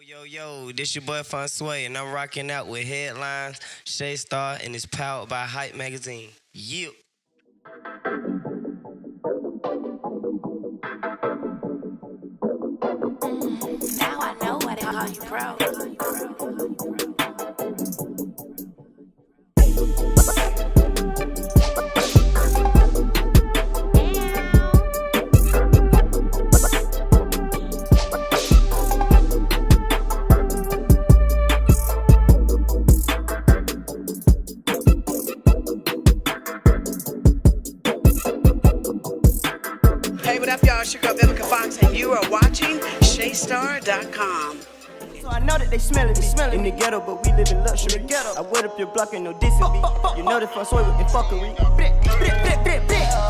Yo, this your boy FUNGSHWAY, and I'm rocking out with Headlines, Shaystar, and it's powered by Hype Magazine. Yeah. Now I know why they call you pro. Hey, what up, y'all? It's your girl, Vivica Fox, and you are watching shaystar.com. So I know that they smelling me in the ghetto, but we live in luxury. I wet up your block, ain't no dissing me. You know the FUNGSHWAY with the fuckery.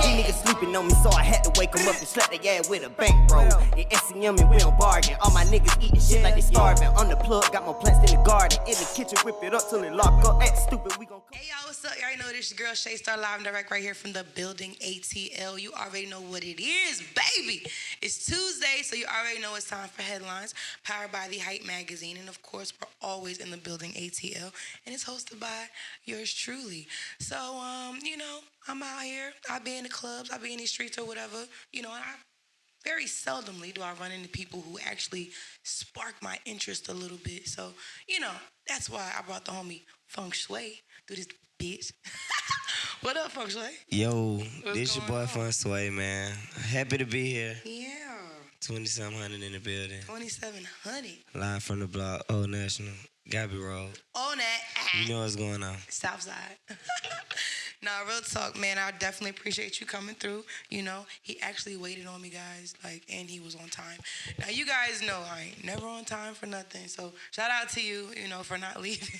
These niggas sleeping on me, so I had to wake them up and slap their ass with a bankroll. It SCM and we don't bargain. All my niggas eating shit like they starving. On the plug, got more plants in the garden. In the kitchen, whip it up till it lock up. Act stupid, we gon' Hey, y'all, what's up? You already know this your girl, Shaystar, live and direct right here from the building ATL. You already know what it is, baby. It's Tuesday, so you already know it's time for Headlines, powered by the Hype Magazine. And, of course, we're always in the building ATL, and it's hosted by yours truly. So, I'm out here. I be in the clubs. I be in these streets or whatever. And I very seldomly do I run into people who actually spark my interest a little bit. So, that's why I brought the homie FUNGSHWAY through this bitch. What up, FUNGSHWAY? Yo, What's this your boy going on? FUNGSHWAY, man. Happy to be here. Yeah. 2700 in the building. 2700. Live from the block, Old National, GODBY Road. On that. You know what's going on. Southside. Nah, real talk, man. I definitely appreciate you coming through. He actually waited on me, guys, and he was on time. Now, you guys know I ain't never on time for nothing. So, shout out to you, for not leaving.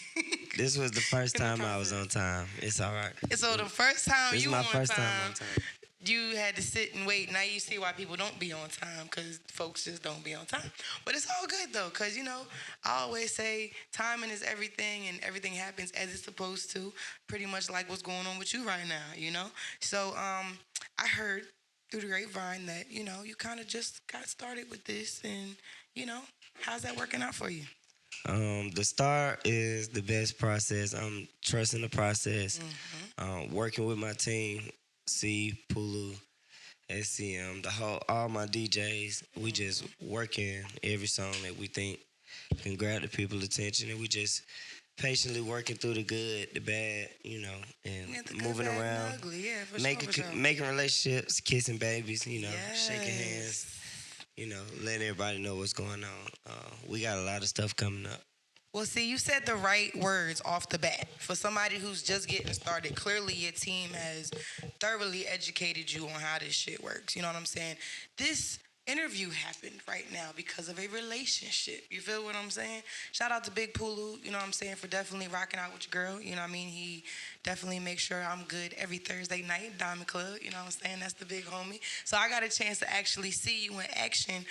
This was the first time I was on time. It's all right. So, the first time This is you my on first time, time on time. you had to sit and wait. Now you see why people don't be on time, because folks just don't be on time. But it's all good, though, because, I always say timing is everything, and everything happens as it's supposed to, pretty much like what's going on with you right now, So I heard through the grapevine that, you kind of just got started with this, and, how's that working out for you? The start is the best process. I'm trusting the process. Working with my team, C, Pulu, SCM, all my DJs. We just working every song that we think can grab the people's attention, and we just patiently working through the good, the bad, and Yeah, the good, moving bad, and around, ugly. Yeah, for making sure. making relationships, kissing babies, shaking Yes. hands, letting everybody know what's going on. We got a lot of stuff coming up. Well, see, you said the right words off the bat. For somebody who's just getting started, clearly your team has thoroughly educated you on how this shit works. You know what I'm saying? This interview happened right now because of a relationship. You feel what I'm saying? Shout out to Big Pulu, you know what I'm saying, for definitely rocking out with your girl. You know what I mean? He definitely makes sure I'm good every Thursday night at Diamond Club. You know what I'm saying? That's the big homie. So I got a chance to actually see you in action,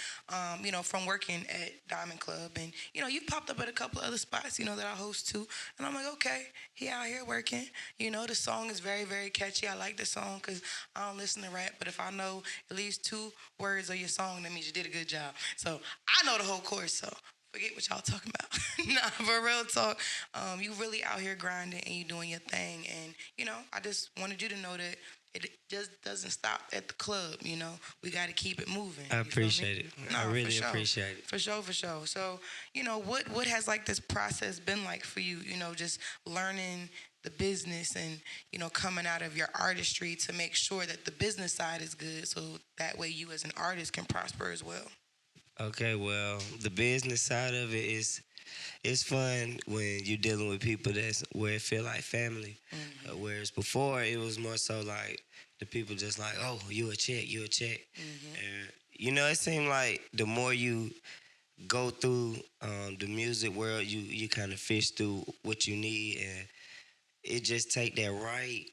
from working at Diamond Club. And, you've popped up at a couple of other spots, that I host too. And I'm like, okay, he out here working. The song is very, very catchy. I like the song because I don't listen to rap. But if I know at least 2 words of your song, that means you did a good job. So I know the whole chorus, so forget what y'all talking about. Nah, for real talk, you really out here grinding and you doing your thing. And, I just wanted you to know that it just doesn't stop at the club, We got to keep it moving. I appreciate it. No, I for really sure. appreciate it. For sure. So, what has this process been like for you, just learning the business and, coming out of your artistry to make sure that the business side is good so that way you as an artist can prosper as well? Okay, well, the business side of it is it's fun when you're dealing with people that's where it feel like family. Whereas before it was more so like the people just like, oh, you a check. And, it seemed like the more you go through the music world, you kind of fish through what you need, and it just take that right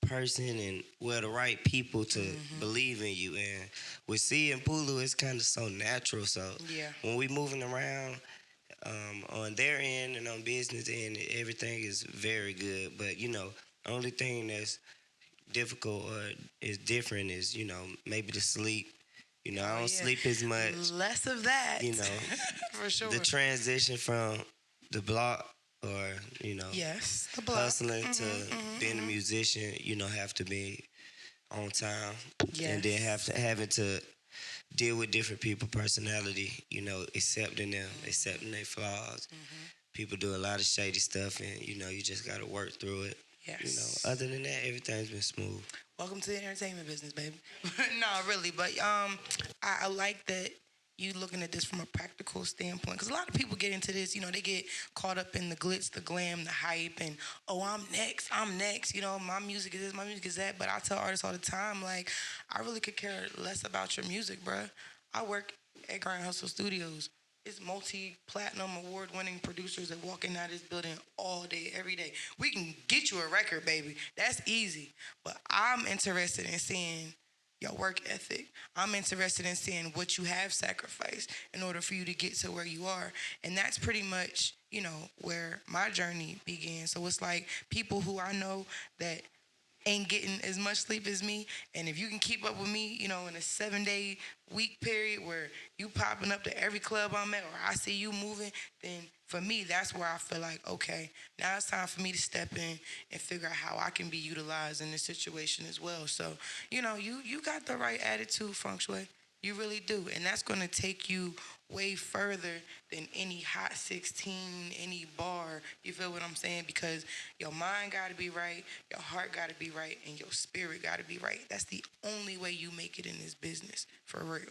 person and the right people to believe in you. And with C and Pulu, it's kind of so natural. So Yeah. when we moving around on their end and on business end, everything is very good. But only thing that's difficult or is different is maybe the sleep You know, I don't sleep as much. Less of that. You know, for sure. the transition from the block or, you know, yes, the block. hustling to being a musician, you know, have to be on time. Yes. And then having to deal with different people's personality, you know, accepting them, accepting their flaws. People do a lot of shady stuff, and, you know, you just got to work through it. Yes. You know, other than that, everything's been smooth. Welcome to the entertainment business, baby. No, really, but I like that you looking at this from a practical standpoint, because a lot of people get into this, you know, they get caught up in the glitz, the glam, the hype, and, oh, I'm next, you know, my music is this, my music is that. But I tell artists all the time, like, I really could care less about your music, bruh. I work at Grind Hustle Studios. It's multi-platinum award-winning producers that walk in out of this building all day, every day. We can get you a record, baby. That's easy. But I'm interested in seeing your work ethic. I'm interested in seeing what you have sacrificed in order for you to get to where you are. And that's pretty much, you know, where my journey began. So it's like people who I know that ain't getting as much sleep as me, and if you can keep up with me, you know, in a 7-day week period where you popping up to every club I'm at, or I see you moving, then for me, that's where I feel like, okay, now it's time for me to step in and figure out how I can be utilized in this situation as well. So, you know, you got the right attitude, FUNGSHWAY. You really do, and that's going to take you way further than any Hot 16, any bar. You feel what I'm saying? Because your mind got to be right, your heart got to be right, and your spirit got to be right. That's the only way you make it in this business, for real.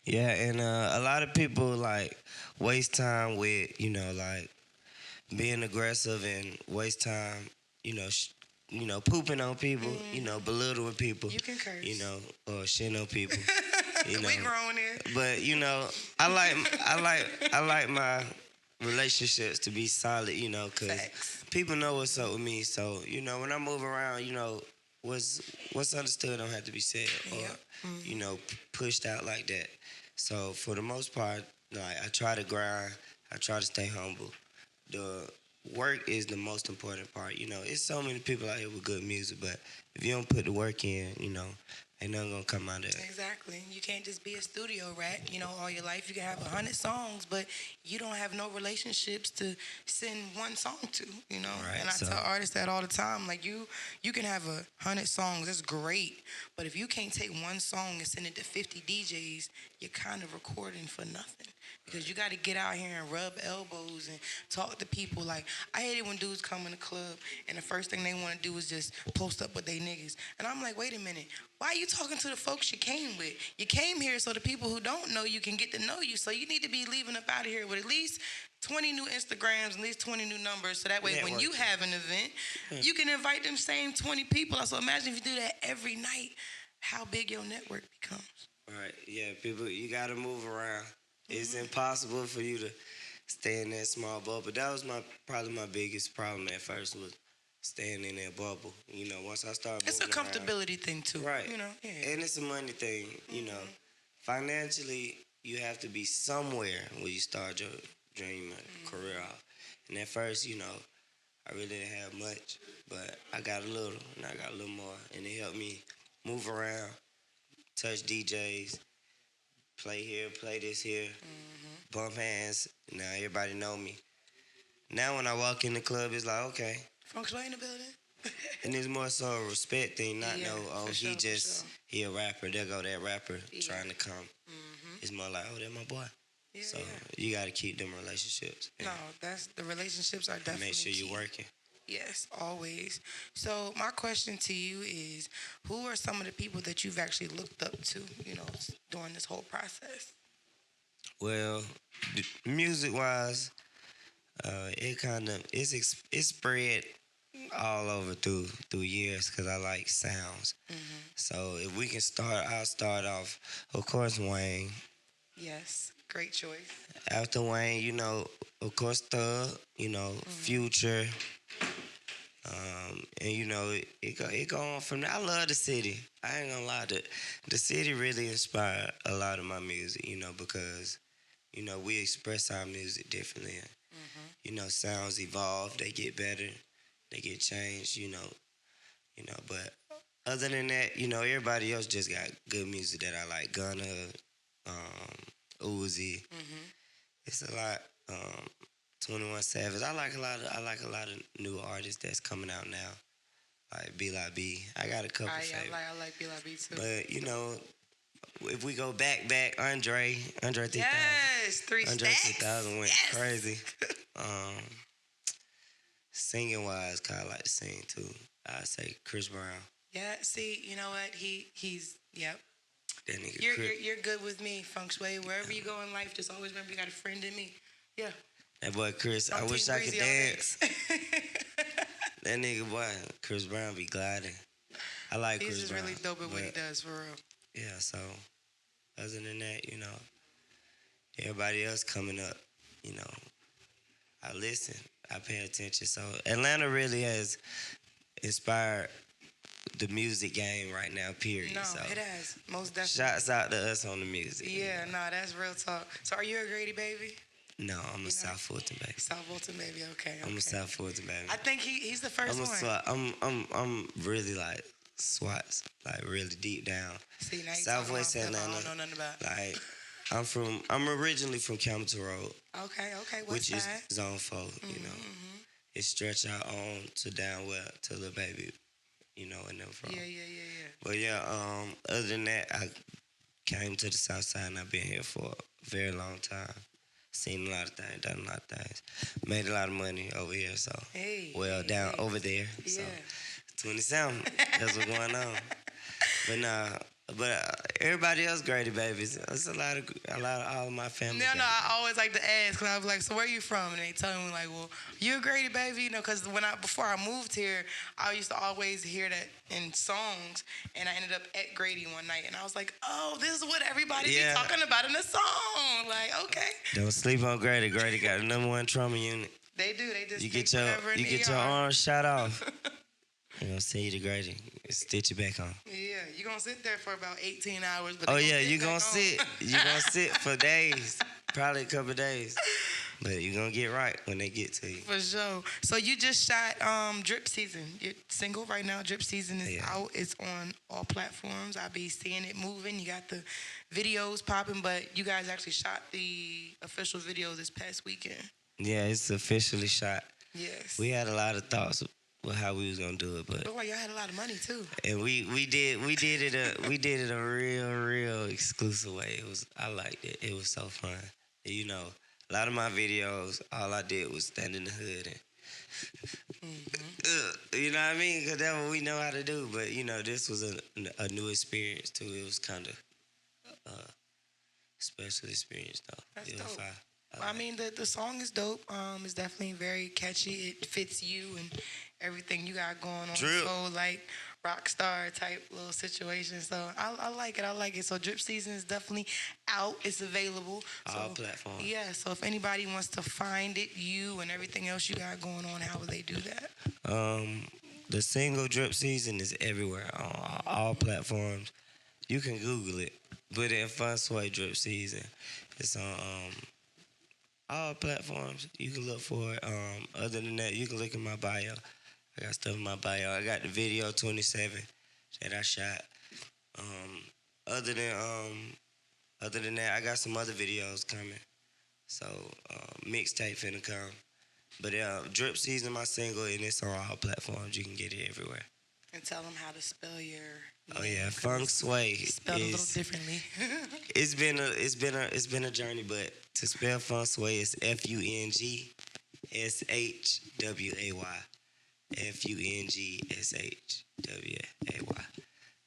Yeah, and a lot of people, like, waste time with, you know, like, being aggressive and waste time, you know, pooping on people, you know, belittling people. You can curse. You know, or shitting on people. You know. We grown here. But, you know, I like my relationships to be solid, you know, because people know what's up with me. So, you know, when I move around, you know, what's understood don't have to be said or, you know, pushed out like that. So, for the most part, like, I try to grind. I try to stay humble. The work is the most important part. You know, it's so many people out here with good music, but if you don't put the work in, you know, ain't nothing gonna come out of it. Exactly. You can't just be a studio rat, you know, all your life. You can have 100 songs, but you don't have no relationships to send one song to, you know. Right, and I tell artists that all the time. Like, you can have 100 songs. That's great. But if you can't take one song and send it to 50 DJs, you're kind of recording for nothing. Because you got to get out here and rub elbows and talk to people. Like, I hate it when dudes come in the club and the first thing they want to do is just post up with they niggas. And I'm like, wait a minute. Why are you talking to the folks you came with? You came here so the people who don't know you can get to know you. So you need to be leaving up out of here with at least 20 new Instagrams, at least 20 new numbers. So that way when you have an event, you can invite them same 20 people. So imagine if you do that every night, how big your network becomes. Right. Yeah, people, you got to move around. It's impossible for you to stay in that small bubble. That was probably my biggest problem at first, was staying in that bubble. You know, once I started moving it's a comfortability thing too. Right. You know, and it's a money thing. You know, financially, you have to be somewhere when you start your dream career off. And at first, you know, I really didn't have much, but I got a little, and I got a little more, and it helped me move around, touch DJs, play here, play this here, bump hands. Now everybody know me. Now when I walk in the club, it's like, okay. FUNGSHWAY in the building. And it's more so a respect thing, not he he a rapper. There go that rapper trying to come. It's more like, oh, that's my boy. Yeah, so you got to keep them relationships. No, the relationships are definitely make sure you're key. working. Yes, always. So my question to you is, who are some of the people that you've actually looked up to, you know, during this whole process? Well, music-wise, it's spread all over through years because I like sounds. So if we can I'll start off, of course, Wayne. Yes, great choice. After Wayne, you know, of course, Thug, you know, Future. And, you know, it go on from there. I love the city. I ain't gonna lie. The city really inspired a lot of my music, you know, because, you know, we express our music differently. You know, sounds evolve. They get better. They get changed, you know. But other than that, you know, everybody else just got good music that I like. Gunna, Uzi. It's a lot. 21 Savage. I like a lot of new artists that's coming out now. Like B.I.B. I got a couple favorites. I like B.I.B. too. But you know, if we go back, Andre 3000. Yes, 3 Andre stacks. 3000 went crazy. Singing wise, kind of like to sing too. I say Chris Brown. Yeah, see, you know what? He's yep. That nigga You're good with me, FUNGSHWAY. Wherever you go in life, just always remember you got a friend in me. Yeah. That boy Chris, I wish I could dance. That nigga boy, Chris Brown be gliding. I like Chris Brown. He's just really dope at what he does, for real. Yeah, so other than that, you know, everybody else coming up, you know, I listen, I pay attention. So Atlanta really has inspired the music game right now, period. No, so, it has. Most definitely. Shouts out to us on the music. Yeah, no, that's real talk. So are you a Grady baby? No, I'm a South Fulton baby. South Fulton baby, okay. I'm a South Fulton baby. I think he's the first one. I'm really like SWATs, like really deep down. See, now Southwest Atlanta. I don't know nothing about. Like I'm originally from Campbell Road. Okay. Which is Zone 4, you know. It stretch out on to down well to Lil Baby, you know, and them from. Yeah. But yeah, other than that, I came to the South Side and I've been here for a very long time. Seen a lot of things, done a lot of things. Made a lot of money over here, so. Over there. Yeah. So 27. That's what's going on. But nah, everybody else Grady babies. It's a lot of all of my family. No, I always like to ask, because I was like, so where you from? And they tell me, like, well, you a Grady baby? You know, because before I moved here, I used to always hear that in songs, and I ended up at Grady one night, and I was like, oh, this is what everybody be talking about in the song. Like, okay. Don't sleep on Grady. Grady got the #1 trauma unit. They do. They just you get your arm shot off. They're gonna send you to Grady and stitch you back on. Yeah, you're gonna sit there for about 18 hours. But you're gonna sit. You're gonna sit for days, probably a couple of days. But you're gonna get right when they get to you. For sure. So you just shot Drip Season. Your single right now, Drip Season, is out. It's on all platforms. I be seeing it moving. You got the videos popping, but you guys actually shot the official video this past weekend. Yeah, it's officially shot. Yes. We had a lot of thoughts with how we was gonna do it, but looked like y'all had a lot of money too. And we did it a real exclusive way. I liked it. It was so fun. You know, a lot of my videos, all I did was stand in the hood and you know what I mean? Because that's what we know how to do. But you know, this was a new experience too. It was kind of special experience though. That's dope. I mean, the song is dope. It's definitely very catchy. It fits you and everything you got going on. Drip. So, like, rock star type little situation. So, I like it. So, Drip Season is definitely out. It's available. All platforms. Yeah, so if anybody wants to find it, you and everything else you got going on, how would they do that? The single Drip Season is everywhere on all platforms. You can Google it. Put in FUNGSHWAY Drip Season. It's on all platforms. You can look for it. Other than that, you can look in my bio. I got stuff in my bio. I got the video 27 that I shot. Other than that, I got some other videos coming. So mixtape finna come. But Drip Season, my single, and it's on all platforms. You can get it everywhere. And tell them how to spell your Oh yeah, FUNGSHWAY. Spelled a little differently. it's been a journey, but to spell FUNGSHWAY is FUNGSHWAY. FUNGSHWAY.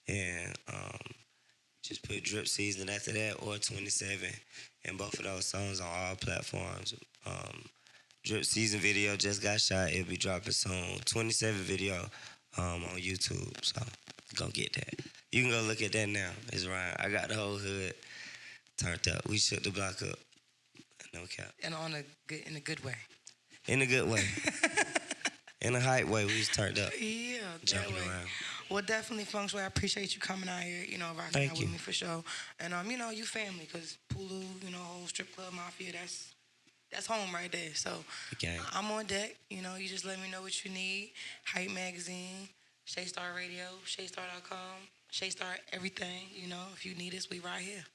And just put Drip Season after that or 27. And both of those songs on all platforms. Drip Season video just got shot. It'll be dropping soon. 27 video on YouTube. So go get that. You can go look at that now. It's right. I got the whole hood turned up. We shook the block up. No cap. And in a good way. In a good way. In a hype way, we was turned up. Yeah, jumping around. Well, definitely, FUNGSHWAY. I appreciate you coming out here, rocking out with me for sure. And, you family, because Pulu, whole strip club mafia, that's home right there. So I'm on deck. You just let me know what you need. Hype Magazine, Shaystar Radio, shaystar.com, Shaystar everything. You know, if you need us, we right here.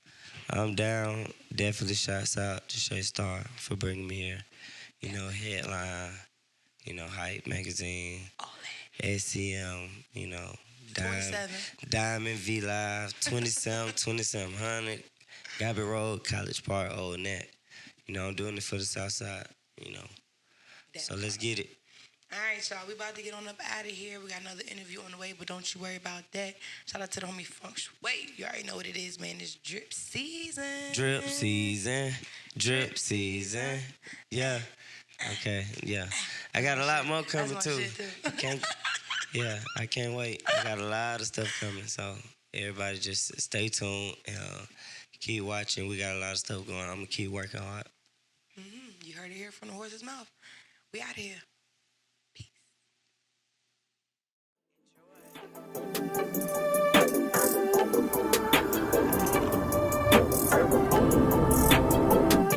I'm down. Definitely shouts out to Shaystar for bringing me here. You know, Headline, you know, Hype Magazine, All that. SCM, you know, 27. Diamond V Live, 2700, Gabby Road, College Park, Old Neck. You know, I'm doing it for the Southside, you know. So let's get it. All right, y'all. We about to get on up out of here. We got another interview on the way, but don't you worry about that. Shout out to the homie FUNGSHWAY. You already know what it is, man. It's drip season. Drip season. Drip season. Yeah. Okay, yeah. I got a lot more coming, That's my too. shit, too. I can't wait. I got a lot of stuff coming, so everybody just stay tuned and keep watching. We got a lot of stuff going on. I'm going to keep working hard. You heard it here from the horse's mouth. We out here.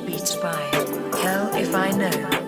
Beats by Hell If I Know.